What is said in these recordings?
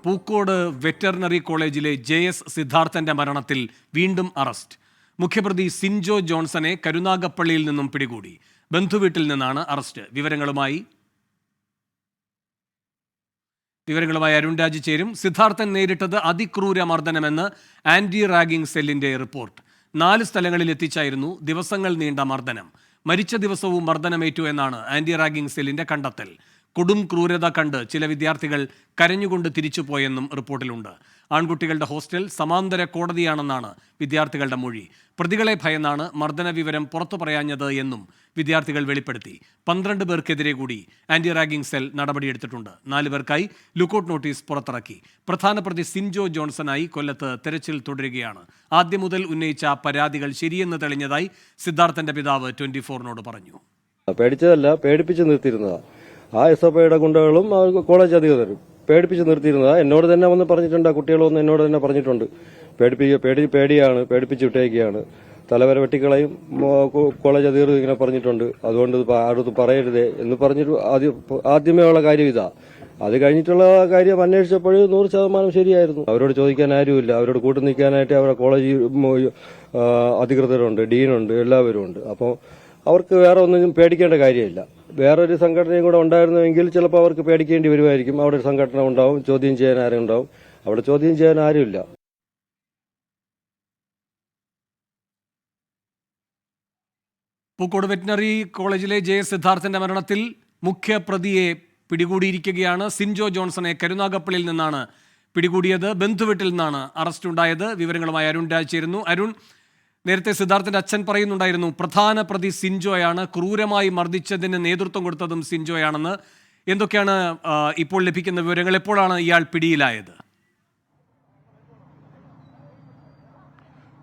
Pookode veterinary കോളേജിലെ JS സിദ്ധാർത്ഥന്റെ മരണത്തിൽ വീണ്ടും അറസ്റ്റ്. മുഖ്യപ്രതി സിൻജോ ജോൺസനെ കരുനാഗപ്പള്ളിയിൽ നിന്നും പിടികൂടി. ബന്ധുവീട്ടിൽ നിന്നാണ് അറസ്റ്റ്. വിവരങ്ങളുമായി അരുൺ രാജ് ചേരും. സിദ്ധാർത്ഥൻ നേരിട്ടത് അതിക്രൂര മർദ്ദനമെന്ന് ആന്റി റാഗിംഗ് സെല്ലിന്റെ റിപ്പോർട്ട്. 4 സ്ഥലങ്ങളിൽ എത്തിച്ചായിരുന്നു ദിവസങ്ങൾ നീണ്ട മർദ്ദനം. മരിച്ച ദിവസവും മർദ്ദനമേറ്റു എന്നാണ് ആന്റി റാഗിംഗ് സെല്ലിന്റെ കണ്ടെത്തൽ. കൊടും ക്രൂരത കണ്ട് ചില വിദ്യാർത്ഥികൾ കരഞ്ഞുകൊണ്ട് തിരിച്ചുപോയെന്നും റിപ്പോർട്ടിലുണ്ട്. ആൺകുട്ടികളുടെ ഹോസ്റ്റൽ സമാന്തര കോടതിയാണെന്നാണ് വിദ്യാർത്ഥികളുടെ മൊഴി. പ്രതികളെ ഭയന്നാണ് മർദ്ദന വിവരം പുറത്തു പറയാഞ്ഞത് എന്നും വിദ്യാർത്ഥികൾ വെളിപ്പെടുത്തി. 12 പേർക്കെതിരെ കൂടി ആന്റി റാഗിംഗ് സെൽ നടപടിയെടുത്തിട്ടുണ്ട്. 4 പേർക്കായി ലുക്കൌട്ട് നോട്ടീസ് പുറത്തിറക്കി. പ്രധാന പ്രതി സിൻജോ ജോൺസനായി കൊല്ലത്ത് തെരച്ചിൽ തുടരുകയാണ്. ആദ്യം മുതൽ ഉന്നയിച്ച പരാതികൾ ശരിയെന്ന് തെളിഞ്ഞതായി സിദ്ധാർത്ഥന്റെ പിതാവ് 24-നോട് പറഞ്ഞു. പേടിച്ചതല്ല, പേടിപ്പിച്ച് നിർത്തിയിരുന്നതാണ്. ആ SFIയുടെ ഗുണ്ടകളും കോളേജ് അധികൃതരും പേടിപ്പിച്ച് നിർത്തിയിരുന്നതാണ്. എന്നോട് തന്നെ വന്ന് പറഞ്ഞിട്ടുണ്ട്, കുട്ടികളൊന്നും എന്നോട് തന്നെ പറഞ്ഞിട്ടുണ്ട്. പേടിയാണ്, പേടിപ്പിച്ച് വിട്ടേക്കുകയാണ്, തലവര വെട്ടിക്കളയും കോളേജ് അധികൃതർ ഇങ്ങനെ പറഞ്ഞിട്ടുണ്ട്. അതുകൊണ്ട് ആരും പറയരുതേ എന്ന് പറഞ്ഞിട്ട് ആദ്യമേ ഉള്ള കാര്യം ഇതാ. അത് കഴിഞ്ഞിട്ടുള്ള കാര്യം അന്വേഷിച്ചപ്പോൾ 100% ശരിയായിരുന്നു. അവരോട് ചോദിക്കാൻ ആരുമില്ല. അവരോട് കൂട്ടു നിൽക്കാനായിട്ട് അവരുടെ കോളേജ് അധികൃതരുണ്ട്, ഡീനുണ്ട്, എല്ലാവരും ഉണ്ട്. അപ്പോൾ അവർക്ക് വേറെ ഒന്നും പേടിക്കേണ്ട കാര്യമില്ല. വേറൊരു സംഘടനയും കൂടെ ഉണ്ടായിരുന്നുവെങ്കിൽ ചിലപ്പോൾ അവർക്ക് പേടിക്കേണ്ടി വരുമായിരിക്കും. അവിടെ ഒരു സംഘടന ഉണ്ടാവും, ചോദ്യം ചെയ്യാൻ ആരും ഉണ്ടാവും. അവിടെ ചോദ്യം ചെയ്യാൻ ആരുമില്ല. പൂക്കോട് വെറ്റിനറി കോളേജിലെ JS സിദ്ധാർത്ഥന്റെ മരണത്തിൽ മുഖ്യ പ്രതിയെ പിടികൂടിയിരിക്കുകയാണ്. സിൻജോ ജോൺസനെ കരുനാഗപ്പള്ളിയിൽ നിന്നാണ് പിടികൂടിയത്. ബന്ധുവീട്ടിൽ നിന്നാണ് അറസ്റ്റ് ഉണ്ടായത്. വിവരങ്ങളുമായി അരുൺ രാജ് ചേരുന്നു. അരുൺ, നേരത്തെ സിദ്ധാർത്ഥന്റെ അച്ഛൻ പറയുന്നുണ്ടായിരുന്നു പ്രധാന പ്രതി സിൻജോയാണ്, ക്രൂരമായി മർദ്ദിച്ചതിന് നേതൃത്വം കൊടുത്തതും സിൻജോയാണെന്ന്. എന്തൊക്കെയാണ് ഇപ്പോൾ ലഭിക്കുന്ന വിവരങ്ങൾ? എപ്പോഴാണ് ഇയാൾ പിടിയിലായത്?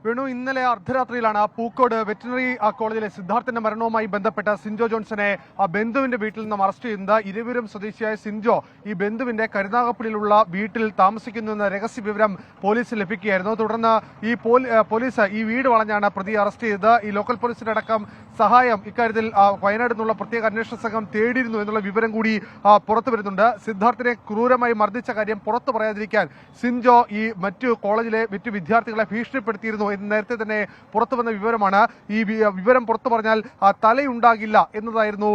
വേണു, ഇന്നലെ അർദ്ധരാത്രിയിലാണ് പൂക്കോട് വെറ്റിനറി കോളേജിലെ സിദ്ധാർത്ഥന്റെ മരണവുമായി ബന്ധപ്പെട്ട സിൻജോ ജോൺസനെ ബന്ധുവിന്റെ വീട്ടിൽ നിന്നും അറസ്റ്റ് ചെയ്യുന്നത്. ഇരുവരും സ്വദേശിയായ സിൻജോ ഈ ബന്ധുവിന്റെ കരുനാഗപ്പള്ളിയിലുള്ള വീട്ടിൽ താമസിക്കുന്നുവെന്ന രഹസ്യ വിവരം പോലീസിന് ലഭിക്കുകയായിരുന്നു. തുടർന്ന് ഈ പോലീസ് ഈ വീട് വളഞ്ഞാണ് പ്രതിയെ അറസ്റ്റ് ചെയ്തത്. ഈ ലോക്കൽ പോലീസിന്റെ അടക്കം സഹായം ഇക്കാര്യത്തിൽ വയനാട് നിന്നുള്ള പ്രത്യേക അന്വേഷണ സംഘം തേടിയിരുന്നു എന്നുള്ള വിവരം കൂടി പുറത്തു വരുന്നുണ്ട്. സിദ്ധാർത്ഥനെ ക്രൂരമായി മർദ്ദിച്ച കാര്യം പുറത്തു പറയാതിരിക്കാൻ സിൻജോ ഈ മറ്റു വിദ്യാർത്ഥികളെ ഭീഷണിപ്പെടുത്തിയിരുന്നു എന്ന് നേരത്തെ തന്നെ പുറത്തു വന്ന വിവരമാണ്. ഈ വിവരം പുറത്തു പറഞ്ഞാൽ തലയുണ്ടാകില്ല എന്നതായിരുന്നു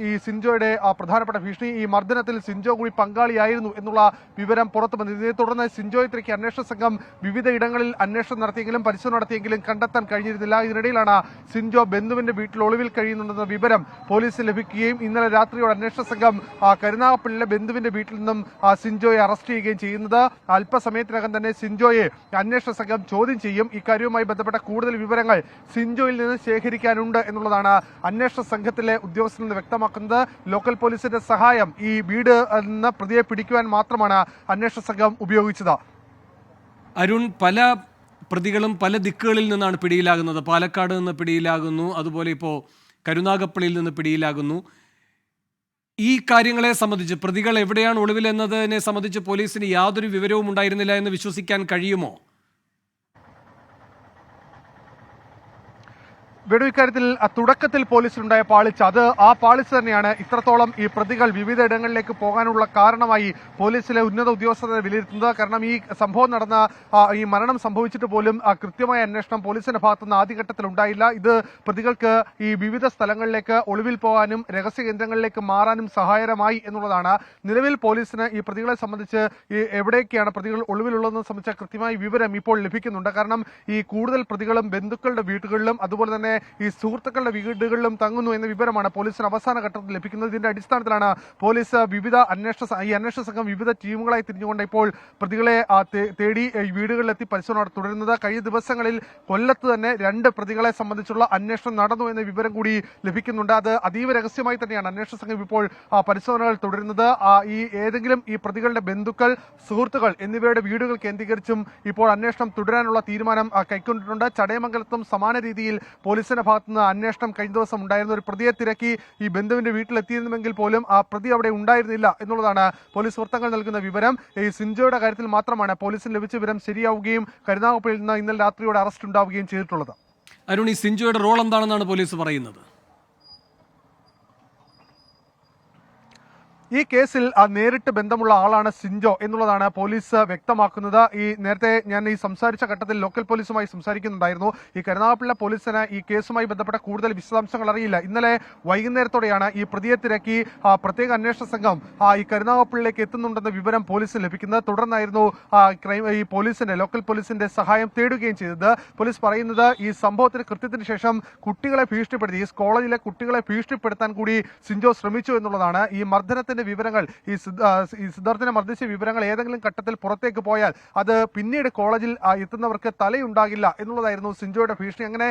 ഈ സിൻജോയുടെ പ്രധാനപ്പെട്ട ഭീഷണി. ഈ മർദ്ദനത്തിൽ സിൻജോ കൂടി പങ്കാളിയായിരുന്നു എന്നുള്ള വിവരം പുറത്തു വന്നു. ഇതിനെ തുടർന്ന് സിൻജോയെ തിരക്കി അന്വേഷണ സംഘം വിവിധ ഇടങ്ങളിൽ അന്വേഷണം നടത്തിയെങ്കിലും പരിശോധന നടത്തിയെങ്കിലും കണ്ടെത്താൻ കഴിഞ്ഞിരുന്നില്ല. ഇതിനിടയിലാണ് സിൻജോ ബന്ധുവിന്റെ വീട്ടിൽ ഒളിവിൽ കഴിയുന്നുണ്ടെന്ന വിവരം പോലീസിന് ലഭിക്കുകയും ഇന്നലെ രാത്രിയോടെ അന്വേഷണ സംഘം കരുനാഗപ്പള്ളിയിലെ ബന്ധുവിന്റെ വീട്ടിൽ നിന്നും സിൻജോയെ അറസ്റ്റ് ചെയ്യുകയും ചെയ്യുന്നത്. അല്പസമയത്തിനകം തന്നെ സിൻജോയെ അന്വേഷണ സംഘം ചോദ്യം ചെയ്യും. ഇക്കാര്യവുമായി ബന്ധപ്പെട്ട കൂടുതൽ വിവരങ്ങൾ സിൻജോയിൽ നിന്ന് ശേഖരിക്കാനുണ്ട് എന്നുള്ളതാണ് അന്വേഷണ സംഘത്തിലെ ഉദ്യോഗസ്ഥരിൽ നിന്ന് വ്യക്തമാക്കുന്നത്. ലോക്കൽ പോലീസിന്റെ സഹായം ഈ വീട് നിന്ന് പ്രതിയെ പിടിക്കുവാൻ മാത്രമാണ് അന്വേഷണ സംഘം ഉപയോഗിച്ചത്. അരുൺ, പല പ്രതികളും പല ദിക്കുകളിൽ നിന്നാണ് പിടിയിലാകുന്നത്. പാലക്കാട് നിന്ന് പിടിയിലാകുന്നു, അതുപോലെ ഇപ്പോൾ കരുനാഗപ്പള്ളിയിൽ നിന്ന് പിടിയിലാകുന്നു. ഈ കാര്യങ്ങളെ സംബന്ധിച്ച് പ്രതികൾ എവിടെയാണ് ഒളിവിലെന്നതിനെ സംബന്ധിച്ച് പോലീസിന് യാതൊരു വിവരവും ഉണ്ടായിരുന്നില്ല എന്ന് വിശ്വസിക്കാൻ കഴിയുമോ? വേണു, ഇക്കാര്യത്തിൽ തുടക്കത്തിൽ പോലീസിനുണ്ടായ പാളിച്ച, ആ പാളിച്ച തന്നെയാണ് ഇത്രത്തോളം ഈ പ്രതികൾ വിവിധ ഇടങ്ങളിലേക്ക് പോകാനുള്ള കാരണമായി പോലീസിലെ ഉന്നത ഉദ്യോഗസ്ഥരെ വിലയിരുത്തുന്നത്. കാരണം ഈ സംഭവം നടന്ന ഈ മരണം സംഭവിച്ചിട്ട് പോലും കൃത്യമായ അന്വേഷണം പോലീസിന്റെ ഭാഗത്തുനിന്ന് ആദ്യഘട്ടത്തിൽ ഉണ്ടായില്ല. ഇത് പ്രതികൾക്ക് ഈ വിവിധ സ്ഥലങ്ങളിലേക്ക് ഒളിവിൽ പോകാനും രഹസ്യ കേന്ദ്രങ്ങളിലേക്ക് മാറാനും സഹായകരമായി എന്നുള്ളതാണ്. നിലവിൽ പോലീസിന് ഈ പ്രതികളെ സംബന്ധിച്ച് ഈ എവിടേക്കാണ് പ്രതികൾ ഒളിവിലുള്ളതെന്ന് സംബന്ധിച്ച കൃത്യമായ വിവരം ഇപ്പോൾ ലഭിക്കുന്നുണ്ട്. കാരണം ഈ കൂടുതൽ പ്രതികളും ബന്ധുക്കളുടെ വീടുകളിലും അതുപോലെ തന്നെ ഈ സുഹൃത്തുക്കളുടെ വീടുകളിലും തങ്ങുന്നു എന്ന വിവരമാണ് പോലീസിന് അവസാന ഘട്ടത്തിൽ ലഭിക്കുന്നത്. ഇതിന്റെ അടിസ്ഥാനത്തിലാണ് പോലീസ് അന്വേഷണ സംഘം വിവിധ ടീമുകളായി തിരിഞ്ഞുകൊണ്ട് ഇപ്പോൾ പ്രതികളെ തേടി വീടുകളിലെത്തി പരിശോധന തുടരുന്നത്. കഴിഞ്ഞ ദിവസങ്ങളിൽ കൊല്ലത്ത് തന്നെ 2 പ്രതികളെ സംബന്ധിച്ചുള്ള അന്വേഷണം നടന്നു എന്ന വിവരം കൂടി ലഭിക്കുന്നുണ്ട്. അത് അതീവ രഹസ്യമായി തന്നെയാണ് അന്വേഷണ സംഘം ഇപ്പോൾ പരിശോധനകൾ തുടരുന്നത്. ഏതെങ്കിലും ഈ പ്രതികളുടെ ബന്ധുക്കൾ, സുഹൃത്തുക്കൾ എന്നിവയുടെ വീടുകൾ കേന്ദ്രീകരിച്ചും ഇപ്പോൾ അന്വേഷണം തുടരാനുള്ള തീരുമാനം കൈക്കൊണ്ടിട്ടുണ്ട്. ചടയമംഗലത്തും സമാന രീതിയിൽ പോലീസിന്റെ ഭാഗത്തുനിന്ന് അന്വേഷണം കഴിഞ്ഞ ദിവസം ഉണ്ടായിരുന്ന ഒരു പ്രതിയെ തിരക്കി ഈ ബന്ധുവിന്റെ വീട്ടിലെത്തിയിരുന്നുവെങ്കിൽ പോലും ആ പ്രതി അവിടെ ഉണ്ടായിരുന്നില്ല എന്നുള്ളതാണ് പോലീസ് വൃത്തങ്ങൾ നൽകുന്ന വിവരം. ഈ സിൻജോയുടെ കാര്യത്തിൽ മാത്രമാണ് പോലീസിന് ലഭിച്ച വിവരം ശരിയാവുകയും കരുനാഗപ്പള്ളിയിൽ നിന്ന് ഇന്നലെ രാത്രിയോടെ അറസ്റ്റ് ഉണ്ടാവുകയും ചെയ്തിട്ടുള്ളത്. അരുൺ, ഈ സിൻജോയുടെ റോൾ എന്താണെന്നാണ് പോലീസ് പറയുന്നത്? ഈ കേസിൽ നേരിട്ട് ബന്ധമുള്ള ആളാണ് സിൻജോ എന്നുള്ളതാണ് പോലീസ് വ്യക്തമാക്കുന്നത്. ഈ നേരത്തെ ഞാൻ ഈ സംസാരിച്ച ഘട്ടത്തിൽ ലോക്കൽ പോലീസുമായി സംസാരിക്കുന്നുണ്ടായിരുന്നു. ഈ കരുനാഗപ്പള്ളി പോലീസിന് ഈ കേസുമായി ബന്ധപ്പെട്ട കൂടുതൽ വിശദാംശങ്ങൾ അറിയില്ല. ഇന്നലെ വൈകുന്നേരത്തോടെയാണ് ഈ പ്രതിയെ തിരക്കി പ്രത്യേക അന്വേഷണ സംഘം ഈ കരുനാഗപ്പള്ളിയിലേക്ക് എത്തുന്നുണ്ടെന്ന വിവരം പോലീസിന് ലഭിക്കുന്നത്. തുടർന്നായിരുന്നു ഈ ലോക്കൽ പോലീസിന്റെ സഹായം തേടുകയും ചെയ്തത്. പോലീസ് പറയുന്നത് ഈ സംഭവത്തിന് കൃത്യത്തിന് ശേഷം കുട്ടികളെ ഭീഷണിപ്പെടുത്തി, ഈ കോളേജിലെ കുട്ടികളെ ഭീഷണിപ്പെടുത്താൻ കൂടി സിൻജോ ശ്രമിച്ചു എന്നുള്ളതാണ്. ഈ മർദ്ദനത്തിന്റെ വിവരങ്ങൾ, ഈ സിദ്ധാർത്ഥിനെ മർദ്ദിച്ച വിവരങ്ങൾ ഏതെങ്കിലും ഘട്ടത്തിൽ പുറത്തേക്ക് പോയാൽ അത് പിന്നീട് കോളേജിൽ എത്തുന്നവർക്ക് തലയുണ്ടാകില്ല എന്നുള്ളതായിരുന്നു സിൻജോയുടെ ഭീഷണി. അങ്ങനെ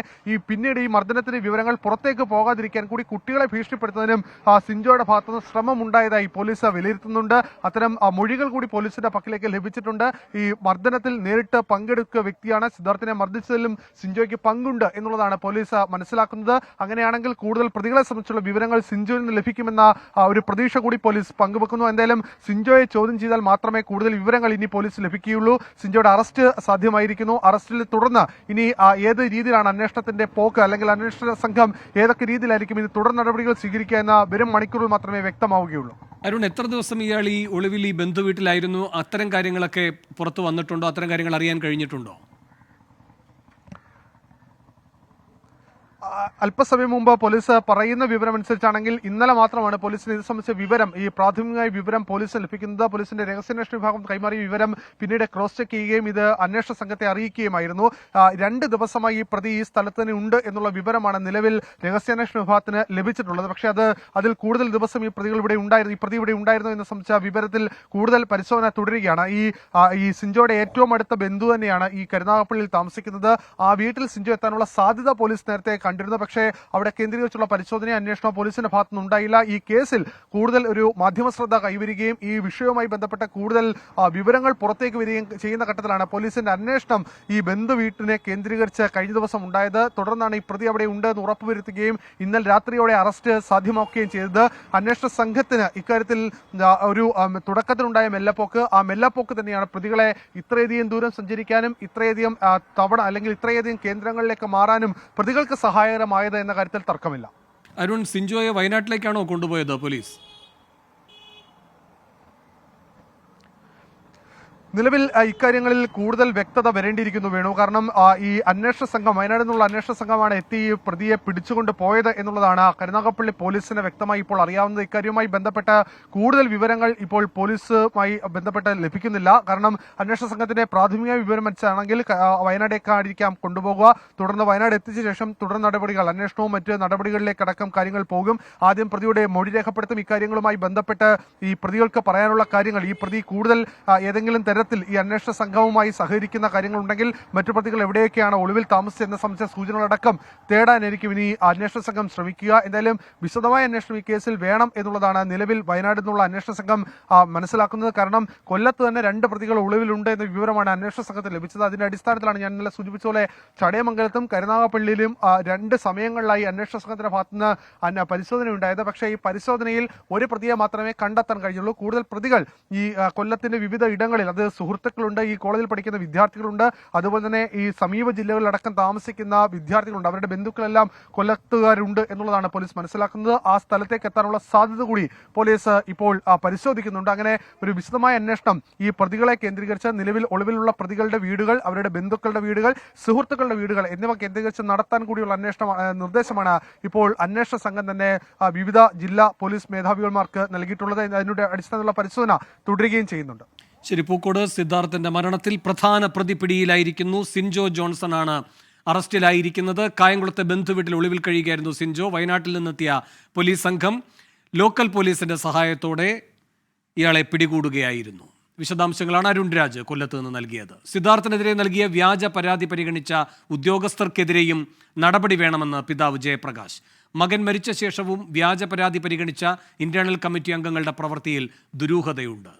പിന്നീട് ഈ മർദ്ദനത്തിന്റെ വിവരങ്ങൾ പുറത്തേക്ക് പോകാതിരിക്കാൻ കൂടി കുട്ടികളെ ഭീഷണിപ്പെടുത്തുന്നതിനും സിൻജോയുടെ ഭാഗത്തുനിന്ന് ശ്രമം ഉണ്ടായതായി പോലീസ് വിലയിരുത്തുന്നുണ്ട്. അത്തരം മൊഴികൾ കൂടി പോലീസിന്റെ പക്കലേക്ക് ലഭിച്ചിട്ടുണ്ട്. ഈ മർദ്ദനത്തിൽ നേരിട്ട് പങ്കെടുക്കുക വ്യക്തിയാണ്, സിദ്ധാർത്ഥിനെ മർദ്ദിച്ചതിലും സിൻജോയ്ക്ക് പങ്കുണ്ട് എന്നുള്ളതാണ് പോലീസ് മനസ്സിലാക്കുന്നത്. അങ്ങനെയാണെങ്കിൽ കൂടുതൽ പ്രതികളെ സംബന്ധിച്ചുള്ള വിവരങ്ങൾ സിൻജോയിൽ നിന്ന് ലഭിക്കുമെന്ന ഒരു പ്രതീക്ഷ കൂടി പോലീസ് പങ്കുവെക്കുന്നു. എന്തായാലും സിൻജോയെ ചോദ്യം ചെയ്താൽ മാത്രമേ കൂടുതൽ വിവരങ്ങൾ ഇനി പോലീസ് ലഭിക്കുകയുള്ളൂ. സിൻജോയുടെ അറസ്റ്റ് സാധ്യമായിരിക്കുന്നു. അറസ്റ്റിൽ തുടർന്ന് ഇനി ഏത് രീതിയിലാണ് അന്വേഷണത്തിന്റെ പോക്ക്, അല്ലെങ്കിൽ അന്വേഷണ സംഘം ഏതൊക്കെ രീതിയിലായിരിക്കും ഇനി തുടർ നടപടികൾ സ്വീകരിക്കുക എന്ന വരും മണിക്കൂറിൽ മാത്രമേ വ്യക്തമാവുകയുള്ളൂ. അരുൺ, എത്ര ദിവസം ഇയാൾ ഈ ഒളിവിൽ ഈ ബന്ധുവീട്ടിലായിരുന്നു? അത്തരം കാര്യങ്ങളൊക്കെ പുറത്തു വന്നിട്ടുണ്ടോ? അത്തരം കാര്യങ്ങൾ അറിയാൻ കഴിഞ്ഞിട്ടുണ്ടോ? അല്പസമയം മുമ്പ് പോലീസ് പറയുന്ന വിവരം അനുസരിച്ചാണെങ്കിൽ ഇന്നലെ മാത്രമാണ് പോലീസിന് ഇത് സംബന്ധിച്ച വിവരം, ഈ പ്രാഥമികമായ വിവരം പോലീസിന് ലഭിക്കുന്നത്. പോലീസിന്റെ രഹസ്യാന്വേഷണ വിഭാഗം കൈമാറിയ വിവരം പിന്നീട് ക്രോസ് ചെക്ക് ചെയ്യുകയും ഇത് അന്വേഷണ സംഘത്തെ അറിയിക്കുകയുമായിരുന്നു. 2 ദിവസമായി ഈ പ്രതി ഈ സ്ഥലത്ത് തന്നെ ഉണ്ട് എന്നുള്ള വിവരമാണ് നിലവിൽ രഹസ്യാന്വേഷണ വിഭാഗത്തിന് ലഭിച്ചിട്ടുള്ളത്. പക്ഷേ അതിൽ കൂടുതൽ ദിവസം ഈ പ്രതി ഇവിടെ ഉണ്ടായിരുന്നു എന്ന് സംബന്ധിച്ച വിവരത്തിൽ കൂടുതൽ പരിശോധന തുടരുകയാണ്. ഈ സിൻജോയുടെ ഏറ്റവും അടുത്ത ബന്ധു തന്നെയാണ് ഈ കരുനാഗപ്പള്ളിയിൽ താമസിക്കുന്നത്. ആ വീട്ടിൽ സിൻജോ എത്താനുള്ള സാധ്യത പോലീസ് നേരത്തെ കണ്ടിരുന്നു. പക്ഷേ അവിടെ കേന്ദ്രീകരിച്ചുള്ള പരിശോധന അന്വേഷണം പോലീസിന്റെ ഭാഗത്തുനിന്ന് ഉണ്ടായില്ല. ഈ കേസിൽ കൂടുതൽ ഒരു മാധ്യമ ശ്രദ്ധ കൈവരികയും ഈ വിഷയവുമായി ബന്ധപ്പെട്ട കൂടുതൽ വിവരങ്ങൾ പുറത്തേക്ക് വരികയും ചെയ്യുന്ന ഘട്ടത്തിലാണ് പോലീസിന്റെ അന്വേഷണം ഈ ബന്ധു വീട്ടിനെ കേന്ദ്രീകരിച്ച് കഴിഞ്ഞ ദിവസം ഉണ്ടായത്. തുടർന്നാണ് ഈ പ്രതി അവിടെ ഉണ്ട് എന്ന് ഉറപ്പുവരുത്തുകയും ഇന്നലെ രാത്രിയോടെ അറസ്റ്റ് സാധ്യമാക്കുകയും ചെയ്തത്. അന്വേഷണ സംഘത്തിന് ഇക്കാര്യത്തിൽ ഒരു തുടക്കത്തിലുണ്ടായ മെല്ലപ്പോക്ക്, ആ മെല്ലപ്പോക്ക് തന്നെയാണ് പ്രതികളെ ഇത്രയധികം ദൂരം സഞ്ചരിക്കാനും ഇത്രയധികം തവണ അല്ലെങ്കിൽ ഇത്രയധികം കേന്ദ്രങ്ങളിലേക്ക് മാറാനും പ്രതികൾക്ക് സഹായകരമായത് എന്ന കാര്യത്തിൽ തർക്കമില്ല. അരുൺ, സിൻജോയെ വയനാട്ടിലേക്കാണോ കൊണ്ടുപോയത് പോലീസ്? നിലവിൽ ഇക്കാര്യങ്ങളിൽ കൂടുതൽ വ്യക്തത വരേണ്ടിയിരിക്കുന്നു വേണു. കാരണം ഈ അന്വേഷണ സംഘം, വയനാട് നിന്നുള്ള അന്വേഷണ സംഘമാണ് എത്തി പ്രതിയെ പിടിച്ചുകൊണ്ട് പോയത് എന്നുള്ളതാണ് കരുനാഗപ്പള്ളി പോലീസിന് വ്യക്തമായി ഇപ്പോൾ അറിയാവുന്നത്. ഇക്കാര്യവുമായി ബന്ധപ്പെട്ട കൂടുതൽ വിവരങ്ങൾ ഇപ്പോൾ പോലീസുമായി ബന്ധപ്പെട്ട് ലഭിക്കുന്നില്ല. കാരണം അന്വേഷണ സംഘത്തിന്റെ പ്രാഥമിക വിവരം വെച്ചാണെങ്കിൽ വയനാടേക്കായിരിക്കാം കൊണ്ടുപോകുക. തുടർന്ന് വയനാട് എത്തിച്ച ശേഷം തുടർ നടപടികൾ, അന്വേഷണവും മറ്റ് നടപടികളിലേക്കടക്കം കാര്യങ്ങൾ പോകും. ആദ്യം പ്രതിയുടെ മൊഴി രേഖപ്പെടുത്തും. ഇക്കാര്യങ്ങളുമായി ബന്ധപ്പെട്ട് ഈ പ്രതികൾക്ക് പറയാനുള്ള കാര്യങ്ങൾ, ഈ പ്രതി കൂടുതൽ ഏതെങ്കിലും ഈ അന്വേഷണ സംഘവുമായി സഹകരിക്കുന്ന കാര്യങ്ങളുണ്ടെങ്കിൽ മറ്റു പ്രതികൾ എവിടെയൊക്കെയാണ് ഒളിവിൽ താമസിച്ചെന്ന് സംബന്ധിച്ച സൂചനകളടക്കം തേടാനായിരിക്കും ഇനി അന്വേഷണ സംഘം ശ്രമിക്കുക. എന്തായാലും വിശദമായ അന്വേഷണം ഈ കേസിൽ വേണം എന്നുള്ളതാണ് നിലവിൽ വയനാട് നിന്നുള്ള അന്വേഷണ സംഘം മനസ്സിലാക്കുന്നത്. കാരണം കൊല്ലത്ത് തന്നെ 2 പ്രതികൾ ഒളിവിലുണ്ട് എന്ന വിവരമാണ് അന്വേഷണ സംഘത്തിന് ലഭിച്ചത്. അതിന്റെ അടിസ്ഥാനത്തിലാണ് ഞാൻ ഇന്നലെ സൂചിപ്പിച്ച പോലെ ചടയമംഗലത്തും കരുനാഗപ്പള്ളിയിലും 2 സമയങ്ങളിലായി അന്വേഷണ സംഘത്തിന്റെ ഭാഗത്തുനിന്ന് പരിശോധന ഉണ്ടായത്. പക്ഷേ ഈ പരിശോധനയിൽ ഒരു പ്രതിയെ മാത്രമേ കണ്ടെത്താൻ കഴിഞ്ഞുള്ളൂ. കൂടുതൽ പ്രതികൾ ഈ കൊല്ലത്തിന്റെ വിവിധ ഇടങ്ങളിൽ, അത് സുഹൃത്തുക്കളുണ്ട്, ഈ കോളേജിൽ പഠിക്കുന്ന വിദ്യാർത്ഥികളുണ്ട്, അതുപോലെ തന്നെ ഈ സമീപ ജില്ലകളിലടക്കം താമസിക്കുന്ന വിദ്യാർത്ഥികളുണ്ട്, അവരുടെ ബന്ധുക്കളെല്ലാം കൊല്ലത്തുകാരുണ്ട് എന്നുള്ളതാണ് പോലീസ് മനസ്സിലാക്കുന്നത്. ആ സ്ഥലത്തേക്ക് എത്താനുള്ള സാധ്യത കൂടി പോലീസ് ഇപ്പോൾ പരിശോധിക്കുന്നുണ്ട്. അങ്ങനെ ഒരു വിശദമായ അന്വേഷണം ഈ പ്രതികളെ കേന്ദ്രീകരിച്ച് നിലവിൽ ഒളിവിലുള്ള പ്രതികളുടെ വീടുകൾ, അവരുടെ ബന്ധുക്കളുടെ വീടുകൾ, സുഹൃത്തുക്കളുടെ വീടുകൾ എന്നിവ കേന്ദ്രീകരിച്ച് നടത്താൻ കൂടിയുള്ള നിർദ്ദേശമാണ് ഇപ്പോൾ അന്വേഷണ സംഘം തന്നെ വിവിധ ജില്ലാ പോലീസ് മേധാവികന്മാർക്ക് നൽകിയിട്ടുള്ളത്. അതിന്റെ അടിസ്ഥാനത്തിലുള്ള പരിശോധന തുടരുകയും ചെയ്യുന്നുണ്ട്. ശരി, പൂക്കോട് സിദ്ധാർത്ഥന്റെ മരണത്തിൽ പ്രധാന പ്രതി പിടിയിലായിരിക്കുന്നു. സിൻജോ ജോൺസൺ ആണ് അറസ്റ്റിലായിരിക്കുന്നത്. കായംകുളത്തെ ബന്ധുവീട്ടിൽ ഒളിവിൽ കഴിയുകയായിരുന്നു സിൻജോ. വയനാട്ടിൽ നിന്നെത്തിയ പോലീസ് സംഘം ലോക്കൽ പോലീസിന്റെ സഹായത്തോടെ ഇയാളെ പിടികൂടുകയായിരുന്നു. വിശദാംശങ്ങളാണ് അരുൺ രാജ് കൊല്ലത്ത് നിന്ന് നൽകിയത്. സിദ്ധാർത്ഥനെതിരെ നൽകിയ വ്യാജ പരാതി പരിഗണിച്ച ഉദ്യോഗസ്ഥർക്കെതിരെയും നടപടി വേണമെന്ന് പിതാവ് ജയപ്രകാശ്. മകൻ മരിച്ച ശേഷവും വ്യാജ പരാതി പരിഗണിച്ച ഇന്റേണൽ കമ്മിറ്റി അംഗങ്ങളുടെ പ്രവൃത്തിയിൽ ദുരൂഹതയുണ്ട്.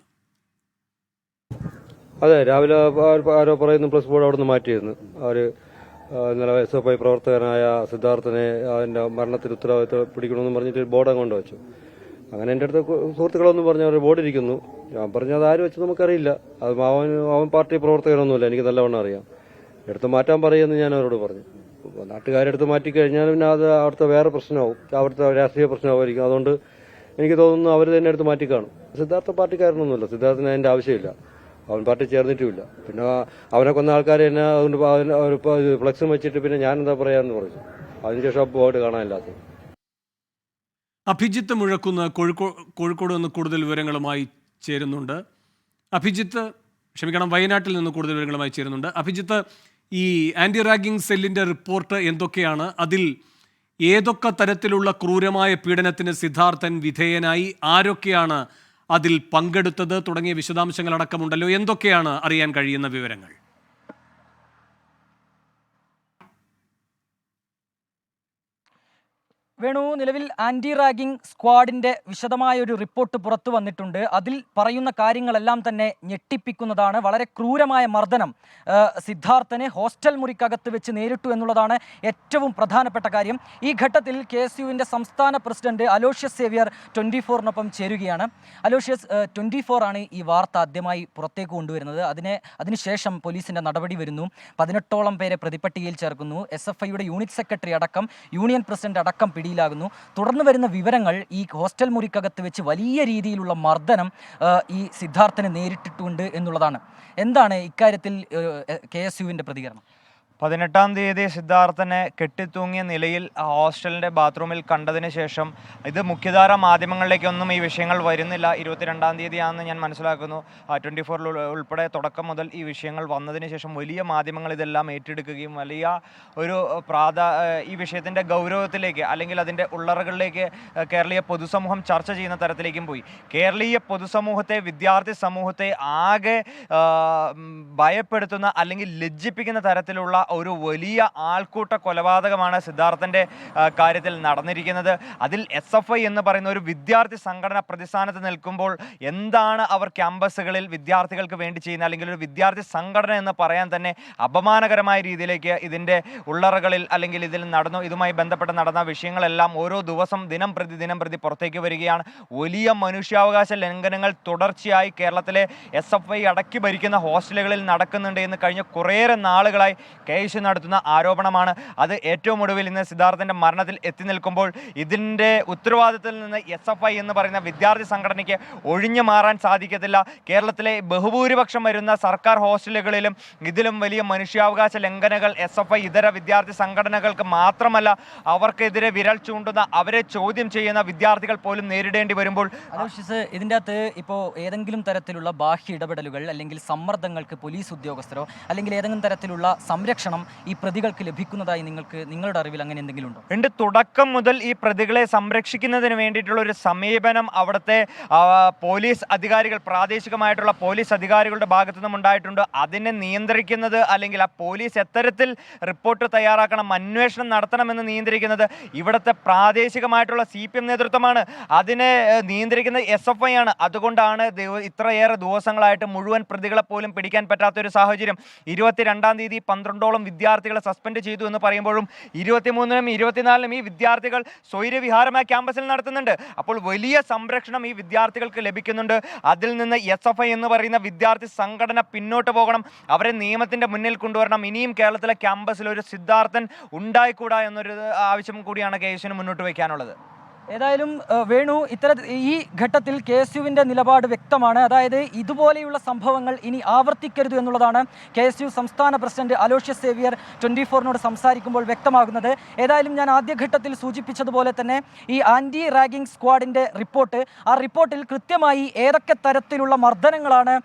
അതെ, രാവിലെ ആരോ പറയുന്നു പ്ലസ് ബോർഡ് അവിടെ നിന്ന് മാറ്റിയിരുന്നു. അവർ ഇന്നലെ SFI പ്രവർത്തകനായ സിദ്ധാർത്ഥനെ അതിന്റെ മരണത്തിന് ഉത്തരവാദിത്വം പിടിക്കണമെന്ന് പറഞ്ഞിട്ട് ബോർഡ് അങ്ങോട്ട് വെച്ചു. അങ്ങനെ എൻ്റെ അടുത്ത് സുഹൃത്തുക്കളൊന്നും പറഞ്ഞ ഒരു ബോർഡ് ഇരിക്കുന്നു. ഞാൻ പറഞ്ഞു അത് ആര് വെച്ച് നമുക്കറിയില്ല, അത് അവൻ പാർട്ടി പ്രവർത്തകനൊന്നുമില്ല, എനിക്ക് നല്ലവണ്ണം അറിയാം, എടുത്ത് മാറ്റാൻ പറയുമെന്ന് ഞാൻ അവരോട് പറഞ്ഞു. നാട്ടുകാരെടുത്ത് മാറ്റിക്കഴിഞ്ഞാൽ പിന്നെ അത് അവിടുത്തെ വേറെ പ്രശ്നമാവും, അവിടുത്തെ രാഷ്ട്രീയ പ്രശ്നമായിരിക്കും. അതുകൊണ്ട് എനിക്ക് തോന്നുന്നു അവർ തന്നെ എടുത്ത് മാറ്റിക്കാണും. സിദ്ധാർത്ഥ പാർട്ടിക്കാരനൊന്നുമില്ല, സിദ്ധാർത്ഥന് അതിന്റെ ആവശ്യമില്ല, അവൻ പാർട്ടി ചേർന്നിട്ടുമില്ല. പിന്നെ അവനെ കൊന്ന ആൾക്കാർ എന്നെ അതുകൊണ്ട് ഫ്ലക്സും വെച്ചിട്ട് പിന്നെ ഞാൻ എന്താ പറയാന്ന് പറഞ്ഞു. അതിനുശേഷം പോയിട്ട് കാണാനില്ലാത്തത്. അഭിജിത്ത് മുഴക്കുന്ന് കോഴിക്കോട് നിന്ന് കൂടുതൽ വിവരങ്ങളുമായി ചേരുന്നുണ്ട്. അഭിജിത്ത്, ക്ഷമിക്കണം, വയനാട്ടിൽ നിന്ന് കൂടുതൽ വിവരങ്ങളുമായി ചേരുന്നുണ്ട്. അഭിജിത്ത്, ഈ ആന്റി റാഗിംഗ് സെല്ലിന്റെ റിപ്പോർട്ട് എന്തൊക്കെയാണ്? അതിൽ ഏതൊക്കെ തരത്തിലുള്ള ക്രൂരമായ പീഡനത്തിന് സിദ്ധാർത്ഥൻ വിധേയനായി, ആരൊക്കെയാണ് അതിൽ പങ്കെടുത്തത് തുടങ്ങിയ വിശദാംശങ്ങളടക്കമുണ്ടല്ലോ. എന്തൊക്കെയാണ് അറിയാൻ കഴിയുന്ന വിവരങ്ങൾ? വേണു, നിലവിൽ ആന്റി റാഗിംഗ് സ്ക്വാഡിന്റെ വിശദമായ ഒരു റിപ്പോർട്ട് പുറത്തു വന്നിട്ടുണ്ട്. അതിൽ പറയുന്ന കാര്യങ്ങളെല്ലാം തന്നെ ഞെട്ടിപ്പിക്കുന്നതാണ്. വളരെ ക്രൂരമായ മർദ്ദനം സിദ്ധാർത്ഥന് ഹോസ്റ്റൽ മുറിക്കകത്ത് വെച്ച് നേരിട്ടു എന്നുള്ളതാണ് ഏറ്റവും പ്രധാനപ്പെട്ട കാര്യം. ഈ ഘട്ടത്തിൽ KSUവിൻ്റെ സംസ്ഥാന പ്രസിഡന്റ് അലോഷ്യസ് സേവ്യർ 24-നൊപ്പം ചേരുകയാണ്. അലോഷ്യസ്, 24 ആണ് ഈ വാർത്ത ആദ്യമായി പുറത്തേക്ക് കൊണ്ടുവരുന്നത്. അതിനുശേഷം പോലീസിന്റെ നടപടി വരുന്നു. 18ഓളം പേരെ പ്രതിപട്ടികയിൽ ചേർക്കുന്നു. SFIയുടെ യൂണിറ്റ് സെക്രട്ടറി അടക്കം, യൂണിയൻ പ്രസിഡന്റ് അടക്കം പിടിയിലാകുന്നു. തുടർന്ന് വരുന്ന വിവരങ്ങൾ, ഈ ഹോസ്റ്റൽ മുറിക്കകത്ത് വെച്ച് വലിയ രീതിയിലുള്ള മർദ്ദനം ഈ സിദ്ധാർത്ഥന് നേരിട്ടിട്ടുണ്ട് എന്നുള്ളതാണ്. എന്താണ് ഇക്കാര്യത്തിൽ KSUവിൻ്റെ പ്രതികരണം? 18-ാം തീയതി സിദ്ധാർത്ഥനെ കെട്ടിത്തൂങ്ങിയ നിലയിൽ ഹോസ്റ്റലിൻ്റെ ബാത്റൂമിൽ കണ്ടതിന് ശേഷം ഇത് മുഖ്യധാര മാധ്യമങ്ങളിലേക്കൊന്നും ഈ വിഷയങ്ങൾ വരുന്നില്ല. 22-ാം തീയതിയാണെന്ന് ഞാൻ മനസ്സിലാക്കുന്നു. 24 ഉൾപ്പെടെ തുടക്കം മുതൽ ഈ വിഷയങ്ങൾ വന്നതിന് ശേഷം വലിയ മാധ്യമങ്ങൾ ഇതെല്ലാം ഏറ്റെടുക്കുകയും വലിയ ഒരു ഈ വിഷയത്തിൻ്റെ ഗൗരവത്തിലേക്ക് അല്ലെങ്കിൽ അതിൻ്റെ ഉള്ളറകളിലേക്ക് കേരളീയ പൊതുസമൂഹം ചർച്ച ചെയ്യുന്ന തരത്തിലേക്കും പോയി. കേരളീയ പൊതുസമൂഹത്തെ, വിദ്യാർത്ഥി സമൂഹത്തെ ആകെ ഭയപ്പെടുത്തുന്ന അല്ലെങ്കിൽ ലജ്ജിപ്പിക്കുന്ന തരത്തിലുള്ള ഒരു വലിയ ആൾക്കൂട്ട കൊലപാതകമാണ് സിദ്ധാർത്ഥന്റെ കാര്യത്തിൽ നടന്നിരിക്കുന്നത്. അതിൽ SFI എന്ന് പറയുന്ന ഒരു വിദ്യാർത്ഥി സംഘടന പ്രതിസ്ഥാനത്ത് നിൽക്കുമ്പോൾ എന്താണ് അവർ ക്യാമ്പസുകളിൽ വിദ്യാർത്ഥികൾക്ക് വേണ്ടി ചെയ്യുന്നത്, അല്ലെങ്കിൽ ഒരു വിദ്യാർത്ഥി സംഘടന എന്ന് പറയാൻ തന്നെ അപമാനകരമായ രീതിയിലേക്ക് ഇതിൻ്റെ ഉള്ളറകളിൽ അല്ലെങ്കിൽ ഇതുമായി ബന്ധപ്പെട്ട് നടന്ന വിഷയങ്ങളെല്ലാം ഓരോ ദിവസം ദിനം പ്രതി പുറത്തേക്ക് വരികയാണ്. വലിയ മനുഷ്യാവകാശ ലംഘനങ്ങൾ തുടർച്ചയായി കേരളത്തിലെ SFI അടക്കി ഭരിക്കുന്ന ഹോസ്റ്റലുകളിൽ നടക്കുന്നുണ്ട് എന്ന് കഴിഞ്ഞ കുറേയേറെ നാളുകളായി KSU നടത്തുന്ന ആരോപണമാണ്. അത് ഏറ്റവും ഒടുവിൽ ഇന്ന് സിദ്ധാർത്ഥന്റെ മരണത്തിൽ എത്തി നിൽക്കുമ്പോൾ ഇതിൻ്റെ ഉത്തരവാദിത്തത്തിൽ നിന്ന് SFI എന്ന് പറയുന്ന വിദ്യാർത്ഥി സംഘടനയ്ക്ക് ഒഴിഞ്ഞു മാറാൻ സാധിക്കത്തില്ല. കേരളത്തിലെ ബഹുഭൂരിപക്ഷം വരുന്ന സർക്കാർ ഹോസ്റ്റലുകളിലും ഇതിലും വലിയ മനുഷ്യാവകാശ ലംഘനങ്ങൾ SFI ഇതര വിദ്യാർത്ഥി സംഘടനകൾക്ക് മാത്രമല്ല, അവർക്കെതിരെ വിരൽ ചൂണ്ടുന്ന, അവരെ ചോദ്യം ചെയ്യുന്ന വിദ്യാർത്ഥികൾ പോലും നേരിടേണ്ടി വരുമ്പോൾ ഇതിൻ്റെ അകത്ത് ഇപ്പോൾ ഏതെങ്കിലും തരത്തിലുള്ള ബാഹ്യ ഇടപെടലുകൾ അല്ലെങ്കിൽ സമ്മർദ്ദങ്ങൾക്ക് പോലീസ് ഉദ്യോഗസ്ഥരോ അല്ലെങ്കിൽ ഏതെങ്കിലും തരത്തിലുള്ള സംരക്ഷണം ഈ പ്രതികൾക്ക് ലഭിക്കുന്നതായി നിങ്ങളുടെ അറിവിൽ അങ്ങനെ എന്തെങ്കിലും ഉണ്ടോ? ഉണ്ട്. തുടക്കം മുതൽ ഈ പ്രതികളെ സംരക്ഷിക്കുന്നതിന് വേണ്ടിയിട്ടുള്ള ഒരു സമീപനം അവിടുത്തെ പോലീസ് അധികാരികൾ, പ്രാദേശികമായിട്ടുള്ള പോലീസ് അധികാരികളുടെ ഭാഗത്തു നിന്നും ഉണ്ടായിട്ടുണ്ട്. അതിനെ നിയന്ത്രിക്കുന്നത് അല്ലെങ്കിൽ ആ പോലീസ് എത്തരത്തിൽ റിപ്പോർട്ട് തയ്യാറാക്കണം, അന്വേഷണം നടത്തണമെന്ന് നിയന്ത്രിക്കുന്നത് ഇവിടുത്തെ പ്രാദേശികമായിട്ടുള്ള CPM നേതൃത്വമാണ്. അതിനെ നിയന്ത്രിക്കുന്നത് SFI ആണ്. അതുകൊണ്ടാണ് ഇത്രയേറെ ദിവസങ്ങളായിട്ട് മുഴുവൻ പ്രതികളെ പോലും പിടിക്കാൻ പറ്റാത്തൊരു സാഹചര്യം. 22-ാം തീയതി 12ഓളം വിദ്യാർത്ഥികളെ സസ്പെൻഡ് ചെയ്തു എന്ന് പറയുമ്പോഴും 23-നും 24-നും ഈ വിദ്യാർത്ഥികൾ സ്വൈര്യവിഹാരമായ ക്യാമ്പസിൽ നടത്തുന്നുണ്ട്. അപ്പോൾ വലിയ സംരക്ഷണം ഈ വിദ്യാർത്ഥികൾക്ക് ലഭിക്കുന്നുണ്ട്. അതിൽ നിന്ന് SFI എന്ന് പറയുന്ന വിദ്യാർത്ഥി സംഘടന പിന്നോട്ട് പോകണം, അവരെ നിയമത്തിന്റെ മുന്നിൽ കൊണ്ടുവരണം. ഇനിയും കേരളത്തിലെ ക്യാമ്പസിൽ ഒരു സിദ്ധാർത്ഥൻ ഉണ്ടായിക്കൂടാ എന്നൊരു ആവശ്യം കൂടിയാണ് KSUവിന് മുന്നോട്ട് വയ്ക്കാനുള്ളത്. ഏതായാലും വേണു, ഈ ഘട്ടത്തിൽ KSUവിൻ്റെ നിലപാട് വ്യക്തമാണ്. അതായത് ഇതുപോലെയുള്ള സംഭവങ്ങൾ ഇനി ആവർത്തിക്കരുത് എന്നുള്ളതാണ് KSU സംസ്ഥാന പ്രസിഡന്റ് അലോഷ്യസ് സേവ്യർ 24-നോട് സംസാരിക്കുമ്പോൾ വ്യക്തമാകുന്നത്. ഏതായാലും ഞാൻ ആദ്യഘട്ടത്തിൽ സൂചിപ്പിച്ചതുപോലെ തന്നെ ഈ ആന്റി റാഗിംഗ് സ്ക്വാഡിൻ്റെ ആ റിപ്പോർട്ടിൽ കൃത്യമായി ഏതൊക്കെ തരത്തിലുള്ള മർദ്ദനങ്ങളാണ്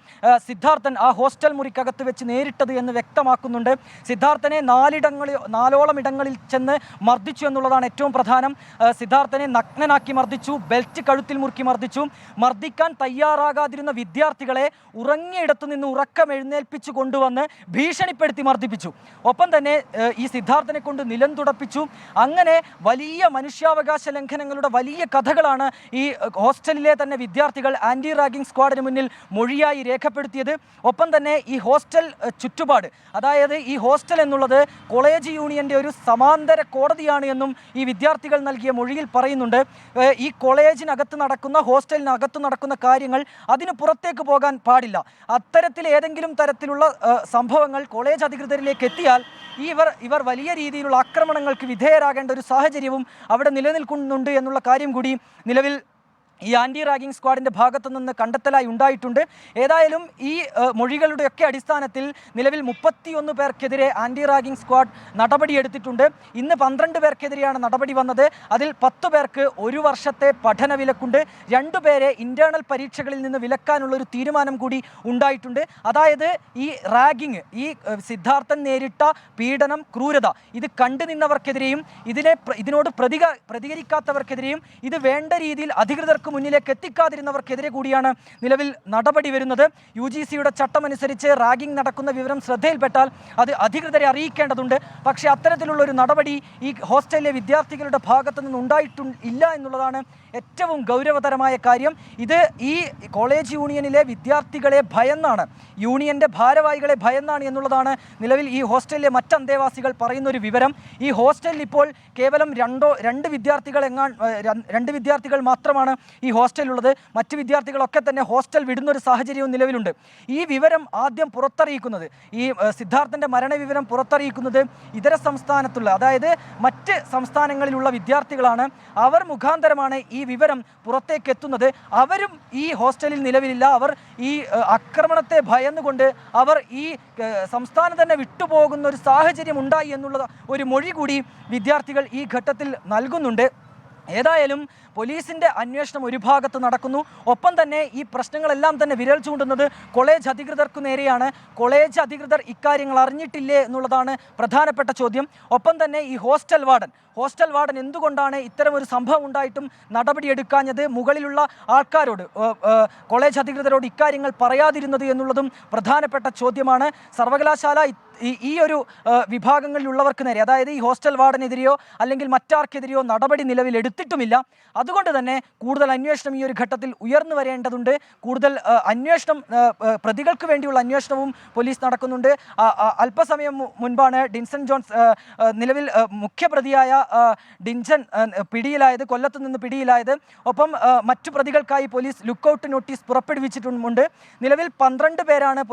സിദ്ധാർത്ഥൻ ആ ഹോസ്റ്റൽ മുറിക്കകത്ത് വെച്ച് നേരിട്ടത് എന്ന് വ്യക്തമാക്കുന്നുണ്ട്. സിദ്ധാർത്ഥനെ 4ഓളം ഇടങ്ങളിൽ ചെന്ന് മർദ്ദിച്ചു എന്നുള്ളതാണ് ഏറ്റവും പ്രധാനം. സിദ്ധാർത്ഥനെ നഗ്നനാക്കി മർദ്ദിച്ചു, ബെൽറ്റ് കഴുത്തിൽ മുറുക്കി മർദ്ദിച്ചു. മർദ്ദിക്കാൻ തയ്യാറാകാതിരുന്ന വിദ്യാർത്ഥികളെ ഉറങ്ങിയിടത്തു നിന്ന് ഉറക്കം എഴുന്നേൽപ്പിച്ചു കൊണ്ടുവന്ന് ഭീഷണിപ്പെടുത്തി മർദ്ദിപ്പിച്ചു. ഒപ്പം തന്നെ ഈ സിദ്ധാർത്ഥനെ കൊണ്ട് നിലം തുടപ്പിച്ചു. അങ്ങനെ വലിയ മനുഷ്യാവകാശ ലംഘനങ്ങളുടെ വലിയ കഥകളാണ് ഈ ഹോസ്റ്റലിലെ തന്നെ വിദ്യാർത്ഥികൾ ആന്റി റാഗിംഗ് സ്ക്വാഡിന് മുന്നിൽ മൊഴിയായി രേഖപ്പെടുത്തിയത്. ഒപ്പം തന്നെ ഈ ഹോസ്റ്റൽ ചുറ്റുപാട്, അതായത് ഈ ഹോസ്റ്റൽ എന്നുള്ളത് കോളേജ് യൂണിയന്റെ ഒരു സമാന്തര കോടതിയാണ് എന്നും ഈ വിദ്യാർത്ഥികൾ നൽകിയ മൊഴിയിൽ പറയുന്നുണ്ട്. ഈ കോളേജിനകത്ത് നടക്കുന്ന, ഹോസ്റ്റലിനകത്ത് നടക്കുന്ന കാര്യങ്ങൾ അതിന് പുറത്തേക്ക് പോകാൻ പാടില്ല. അത്തരത്തിൽ ഏതെങ്കിലും തരത്തിലുള്ള സംഭവങ്ങൾ കോളേജ് അധികൃതരിലേക്ക് എത്തിയാൽ ഇവർ വലിയ രീതിയിലുള്ള ആക്രമണങ്ങൾക്ക് വിധേയരാകേണ്ട ഒരു സാഹചര്യവും അവിടെ നിലനിൽക്കുന്നുണ്ട് എന്നുള്ള കാര്യം കൂടി നിലവിൽ ഈ ആൻറ്റി റാഗിംഗ് സ്ക്വാഡിൻ്റെ ഭാഗത്തു നിന്ന് കണ്ടെത്തലായി ഉണ്ടായിട്ടുണ്ട്. ഏതായാലും ഈ മൊഴികളുടെയൊക്കെ അടിസ്ഥാനത്തിൽ നിലവിൽ 31 പേർക്കെതിരെ ആൻറ്റി റാഗിംഗ് സ്ക്വാഡ് നടപടിയെടുത്തിട്ടുണ്ട്. ഇന്ന് 12 പേർക്കെതിരെയാണ് നടപടി വന്നത്. അതിൽ 10 പേർക്ക് 1 വർഷത്തെ പഠന വിലക്കുണ്ട്. 2 പേരെ ഇന്റേണൽ പരീക്ഷകളിൽ നിന്ന് വിലക്കാനുള്ളൊരു തീരുമാനം കൂടി ഉണ്ടായിട്ടുണ്ട്. അതായത് ഈ റാഗിങ്, ഈ സിദ്ധാർത്ഥൻ നേരിട്ട പീഡനം, ക്രൂരത ഇത് കണ്ടു നിന്നവർക്കെതിരെയും ഇതിനോട് പ്രതികരിക്കാത്തവർക്കെതിരെയും ഇത് വേണ്ട രീതിയിൽ അധികൃതർക്ക് മുന്നിലേക്ക് എത്തിക്കാതിരുന്നവർക്കെതിരെ കൂടിയാണ് നിലവിൽ നടപടി വരുന്നത്. UGCയുടെ ചട്ടമനുസരിച്ച് റാഗിംഗ് നടക്കുന്ന വിവരം ശ്രദ്ധയിൽപ്പെട്ടാൽ അത് അധികൃതരെ അറിയിക്കേണ്ടതുണ്ട്. പക്ഷേ അത്തരത്തിലുള്ള ഒരു നടപടി ഈ ഹോസ്റ്റലിലെ വിദ്യാർത്ഥികളുടെ ഭാഗത്തു നിന്ന് ഉണ്ടായിട്ടില്ല എന്നുള്ളതാണ് ഏറ്റവും ഗൗരവതരമായ കാര്യം. ഇത് ഈ കോളേജ് യൂണിയനിലെ വിദ്യാർത്ഥികളെ ഭയന്നാണ്, യൂണിയന്റെ ഭാരവാഹികളെ ഭയന്നാണ് എന്നുള്ളതാണ് നിലവിൽ ഈ ഹോസ്റ്റലിലെ മറ്റ് അന്തേവാസികൾ പറയുന്നൊരു വിവരം. ഈ ഹോസ്റ്റലിൽ ഇപ്പോൾ കേവലം രണ്ട് വിദ്യാർത്ഥികൾ മാത്രമാണ് ഈ ഹോസ്റ്റലിലുള്ളത്. മറ്റ് വിദ്യാർത്ഥികളൊക്കെ തന്നെ ഹോസ്റ്റൽ വിടുന്നൊരു സാഹചര്യവും നിലവിലുണ്ട്. ഈ വിവരം ആദ്യം പുറത്തറിയിക്കുന്നത്, ഈ സിദ്ധാർത്ഥൻ്റെ മരണവിവരം പുറത്തറിയിക്കുന്നത് ഇതര സംസ്ഥാനത്തുള്ള, അതായത് മറ്റ് സംസ്ഥാനങ്ങളിലുള്ള വിദ്യാർത്ഥികളാണ്. അവർ മുഖാന്തരമാണ് ഈ വിവരം പുറത്തേക്ക് എത്തുന്നത്. അവരും ഈ ഹോസ്റ്റലിൽ നിലവിലില്ല. അവർ ഈ ആക്രമണത്തെ ഭയന്നുകൊണ്ട് അവർ ഈ സംസ്ഥാനം തന്നെ വിട്ടുപോകുന്ന ഒരു സാഹചര്യം ഉണ്ടായി എന്നുള്ള ഒരു മൊഴി കൂടി വിദ്യാർത്ഥികൾ ഈ ഘട്ടത്തിൽ നൽകുന്നുണ്ട്. ഏതായാലും പോലീസിൻ്റെ അന്വേഷണം ഒരു ഭാഗത്ത് നടക്കുന്നു. ഒപ്പം തന്നെ ഈ പ്രശ്നങ്ങളെല്ലാം തന്നെ വിരൽ ചൂണ്ടുന്നത് കോളേജ് അധികൃതർക്കു നേരെയാണ്. കോളേജ് അധികൃതർ ഇക്കാര്യങ്ങൾ അറിഞ്ഞിട്ടില്ലേ എന്നുള്ളതാണ് പ്രധാനപ്പെട്ട ചോദ്യം. ഒപ്പം തന്നെ ഈ ഹോസ്റ്റൽ വാർഡൻ എന്തുകൊണ്ടാണ് ഇത്തരമൊരു സംഭവം ഉണ്ടായിട്ടും നടപടിയെടുക്കാഞ്ഞത്, മുകളിലുള്ള ആൾക്കാരോട്, കോളേജ് അധികൃതരോട് ഇക്കാര്യങ്ങൾ പറയാതിരുന്നത് എന്നുള്ളതും പ്രധാനപ്പെട്ട ചോദ്യമാണ്. സർവകലാശാല ഈ ഒരു വിഭാഗങ്ങളിലുള്ളവർക്ക് നേരെ, അതായത് ഈ ഹോസ്റ്റൽ വാർഡനെതിരെയോ അല്ലെങ്കിൽ മറ്റാർക്കെതിരെയോ നടപടി നിലവിൽ എടുത്തിട്ടുമില്ല. അതുകൊണ്ട് തന്നെ കൂടുതൽ അന്വേഷണം ഈ ഒരു ഘട്ടത്തിൽ ഉയർന്നു വരേണ്ടതുണ്ട്. കൂടുതൽ അന്വേഷണം, പ്രതികൾക്ക് വേണ്ടിയുള്ള അന്വേഷണവും പോലീസ് നടക്കുന്നുണ്ട്. അല്പസമയം മുൻപാണ് ഡിൻസൺ ജോൺസ്, നിലവിൽ മുഖ്യപ്രതിയായ ഡിൻസൺ പിടിയിലായത്, കൊല്ലത്ത് നിന്ന് പിടിയിലായത്. ഒപ്പം മറ്റു പ്രതികൾക്കായി പോലീസ് ലുക്കൌട്ട് നോട്ടീസ് പുറപ്പെടുവിച്ചിട്ടുമുണ്ട്. നിലവിൽ 12 പേരാണ്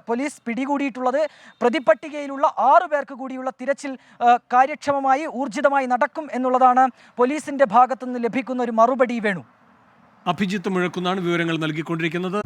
പോലീസ് പിടികൂടിയിട്ടുള്ളത്. പ്രതിപട്ടികയിലുള്ള 6 പേർക്ക് കൂടിയുള്ള തിരച്ചിൽ കാര്യക്ഷമമായി ഊർജിതമായി നടക്കും എന്നുള്ളതാണ് പോലീസിന്റെ ഭാഗത്തുനിന്ന് ലഭിക്കുന്ന ഒരു മറുപടി. വേണു, അഭിജിത്ത് മുഴക്കുന്നാണ് വിവരങ്ങൾ നൽകിക്കൊണ്ടിരിക്കുന്നത്.